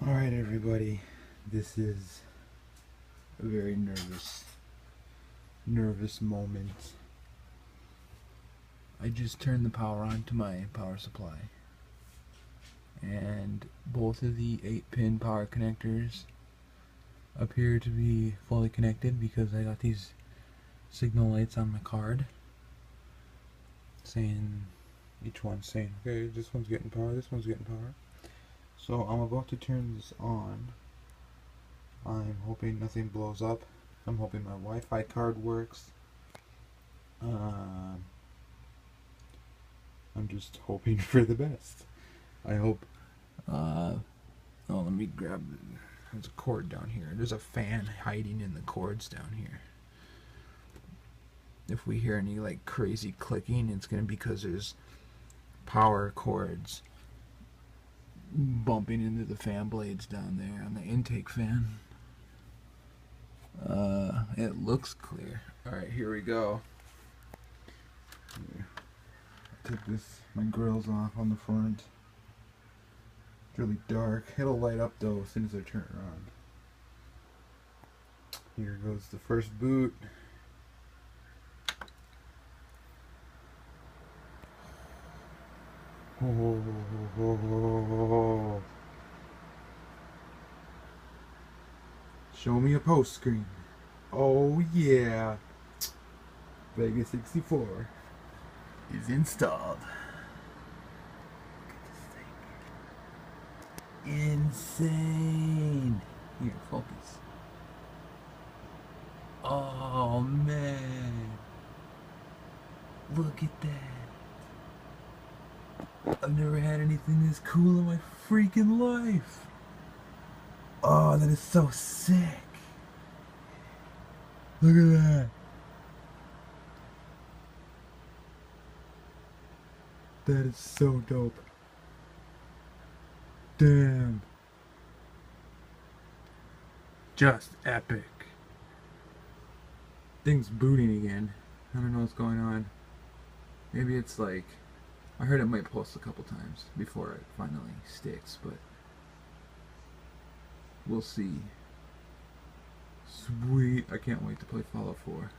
Alright everybody, this is a very nervous moment. I just turned the power on to my power supply, and both of the 8-pin power connectors appear to be fully connected because I got these signal lights on my card saying, each one's saying, okay, this one's getting power, this one's getting power. So I'm about to turn this on. I'm hoping nothing blows up. I'm hoping my Wi-Fi card works. I'm just hoping for the best. I hope. Oh, let me grab. There's a cord down here. There's a fan hiding in the cords down here. If we hear any like crazy clicking, it's gonna be because there's power cords bumping into the fan blades down there on the intake fan. It looks clear. Alright, here we go. Here. Take my grills off on the front. It's really dark. It'll light up though as soon as I turn it on. Here goes the first boot. Oh. Show me a post screen. Oh yeah. Vega 64 is installed. Look at this thing. Insane. Here, focus. Oh man. Look at that. I've never had anything this cool in my freaking life. Oh, that is so sick. Look at that. That is so dope. Damn. Just epic. Thing's booting again. I don't know what's going on. Maybe it's like, I heard it might pulse a couple times before it finally sticks, but we'll see. Sweet. I can't wait to play Fallout 4.